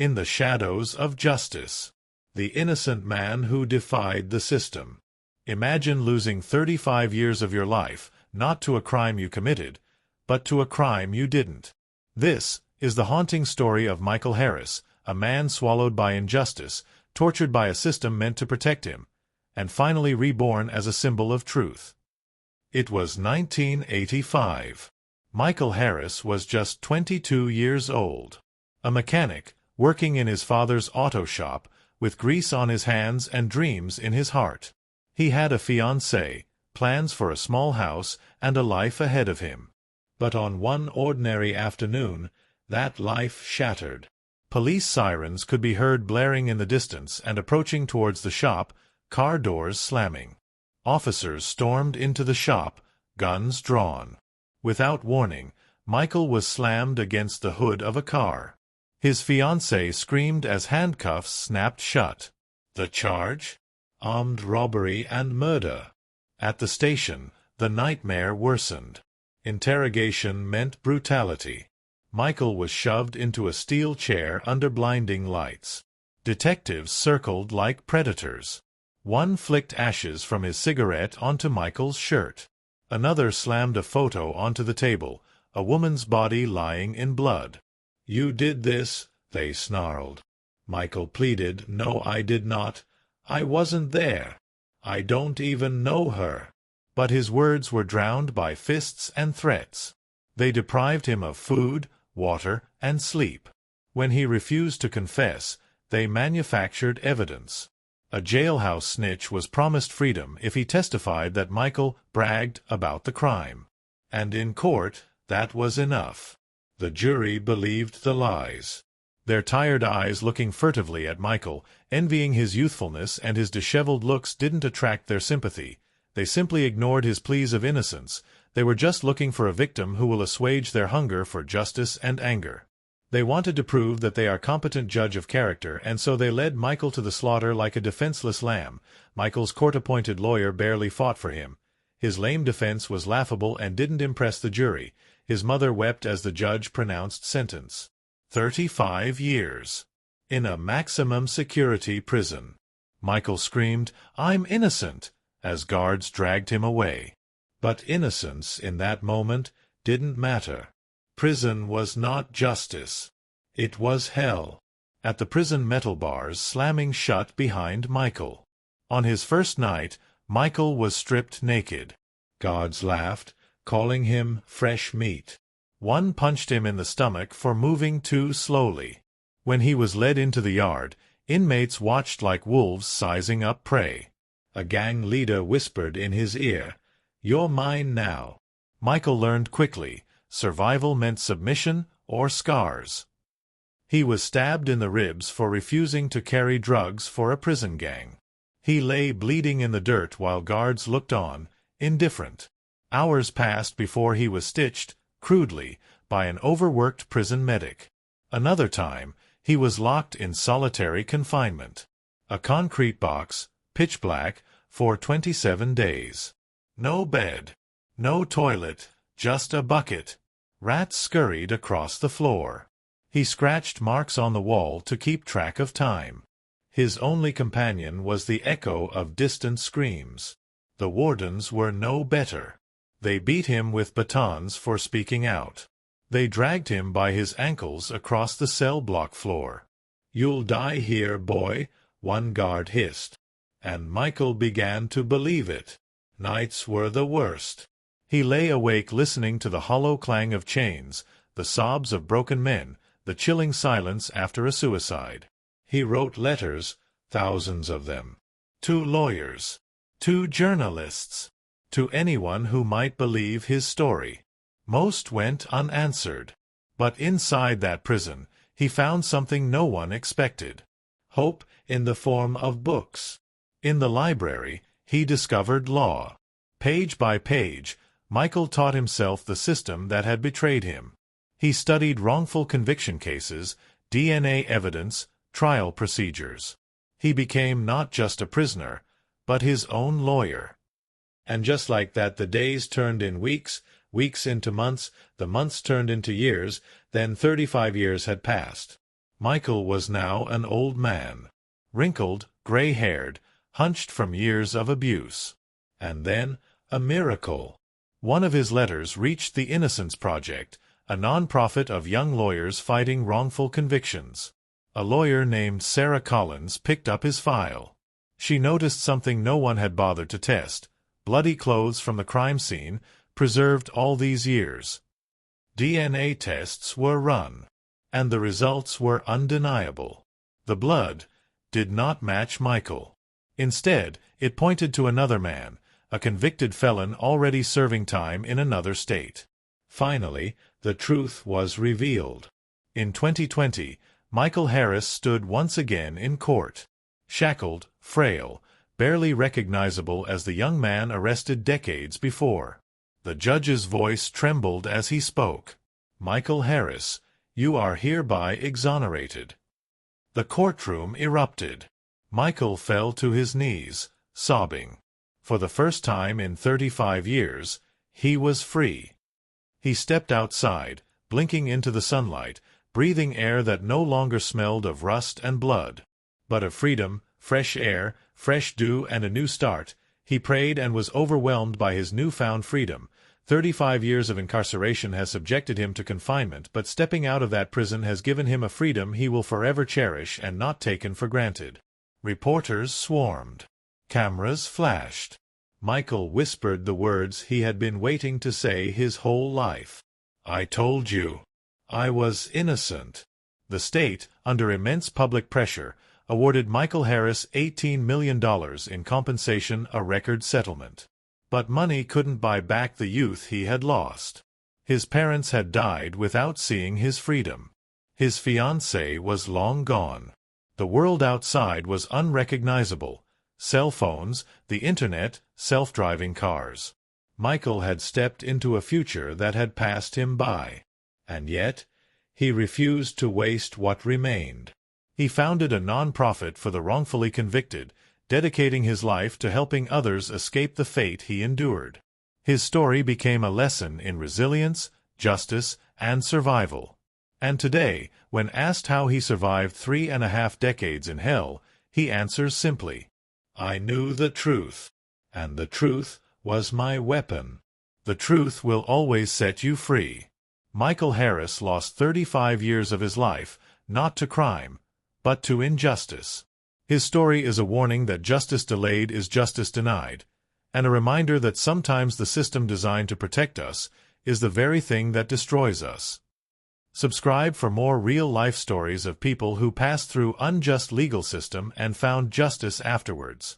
In the shadows of justice. The innocent man who defied the system. Imagine losing 35 years of your life, not to a crime you committed, but to a crime you didn't. This is the haunting story of Michael Harris, a man swallowed by injustice, tortured by a system meant to protect him, and finally reborn as a symbol of truth. It was 1985. Michael Harris was just 22 years old. A mechanic, working in his father's auto shop, with grease on his hands and dreams in his heart. He had a fiancée, plans for a small house, and a life ahead of him. But on one ordinary afternoon, that life shattered. Police sirens could be heard blaring in the distance and approaching towards the shop, car doors slamming. Officers stormed into the shop, guns drawn. Without warning, Michael was slammed against the hood of a car. His fiancée screamed as handcuffs snapped shut. The charge? Armed robbery and murder. At the station, the nightmare worsened. Interrogation meant brutality. Michael was shoved into a steel chair under blinding lights. Detectives circled like predators. One flicked ashes from his cigarette onto Michael's shirt. Another slammed a photo onto the table, a woman's body lying in blood. "You did this," they snarled. Michael pleaded, "No, I did not. I wasn't there. I don't even know her." But his words were drowned by fists and threats. They deprived him of food, water, and sleep. When he refused to confess, they manufactured evidence. A jailhouse snitch was promised freedom if he testified that Michael bragged about the crime. And in court, that was enough. The jury believed the lies. Their tired eyes looking furtively at Michael, envying his youthfulness and his disheveled looks, didn't attract their sympathy. They simply ignored his pleas of innocence. They were just looking for a victim who will assuage their hunger for justice and anger. They wanted to prove that they are competent judge of character, and so they led Michael to the slaughter like a defenseless lamb. Michael's court-appointed lawyer barely fought for him. His lame defense was laughable and didn't impress the jury. His mother wept as the judge pronounced sentence. 35 years. In a maximum security prison. Michael screamed, "I'm innocent," as guards dragged him away. But innocence in that moment didn't matter. Prison was not justice. It was hell. At the prison metal bars slamming shut behind Michael. On his first night, Michael was stripped naked. Guards laughed, calling him fresh meat. One punched him in the stomach for moving too slowly. When he was led into the yard, inmates watched like wolves sizing up prey. A gang leader whispered in his ear, "You're mine now." Michael learned quickly. Survival meant submission or scars. He was stabbed in the ribs for refusing to carry drugs for a prison gang. He lay bleeding in the dirt while guards looked on, indifferent. Hours passed before he was stitched, crudely, by an overworked prison medic. Another time, he was locked in solitary confinement. A concrete box, pitch black, for 27 days. No bed. No toilet, just a bucket. Rats scurried across the floor. He scratched marks on the wall to keep track of time. His only companion was the echo of distant screams. The wardens were no better. They beat him with batons for speaking out. They dragged him by his ankles across the cell block floor. "You'll die here, boy," one guard hissed. And Michael began to believe it. Nights were the worst. He lay awake listening to the hollow clang of chains, the sobs of broken men, the chilling silence after a suicide. He wrote letters, thousands of them. To lawyers. To journalists. To anyone who might believe his story. Most went unanswered. But inside that prison, he found something no one expected. Hope in the form of books. In the library, he discovered law. Page by page, Michael taught himself the system that had betrayed him. He studied wrongful conviction cases, DNA evidence, trial procedures. He became not just a prisoner, but his own lawyer. And just like that, the days turned in weeks, weeks into months, the months turned into years, then 35 years had passed. Michael was now an old man, wrinkled, gray-haired, hunched from years of abuse. And then, a miracle. One of his letters reached the Innocence Project, a non-profit of young lawyers fighting wrongful convictions. A lawyer named Sarah Collins picked up his file. She noticed something no one had bothered to test: bloody clothes from the crime scene, preserved all these years. DNA tests were run, and the results were undeniable. The blood did not match Michael. Instead, it pointed to another man, a convicted felon already serving time in another state. Finally, the truth was revealed. In 2020, Michael Harris stood once again in court. Shackled, frail, barely recognizable as the young man arrested decades before. The judge's voice trembled as he spoke. "Michael Harris, you are hereby exonerated." The courtroom erupted. Michael fell to his knees, sobbing. For the first time in 35 years, he was free. He stepped outside, blinking into the sunlight, breathing air that no longer smelled of rust and blood, but of freedom, fresh air, fresh dew, and a new start. He prayed and was overwhelmed by his newfound freedom. 35 years of incarceration has subjected him to confinement, but stepping out of that prison has given him a freedom he will forever cherish and not taken for granted. Reporters swarmed. Cameras flashed. Michael whispered the words he had been waiting to say his whole life. "I told you. I was innocent." The state, under immense public pressure, awarded Michael Harris $18 million in compensation, a record settlement. But money couldn't buy back the youth he had lost. His parents had died without seeing his freedom. His fiancée was long gone. The world outside was unrecognizable. Cell phones, the internet, self-driving cars. Michael had stepped into a future that had passed him by. And yet, he refused to waste what remained. He founded a non-profit for the wrongfully convicted, dedicating his life to helping others escape the fate he endured. His story became a lesson in resilience, justice, and survival. And today, when asked how he survived 3.5 decades in hell, he answers simply, "I knew the truth, and the truth was my weapon." The truth will always set you free. Michael Harris lost 35 years of his life, not to crime, but to injustice. His story is a warning that justice delayed is justice denied, and a reminder that sometimes the system designed to protect us is the very thing that destroys us. Subscribe for more real-life stories of people who passed through unjust legal system and found justice afterwards.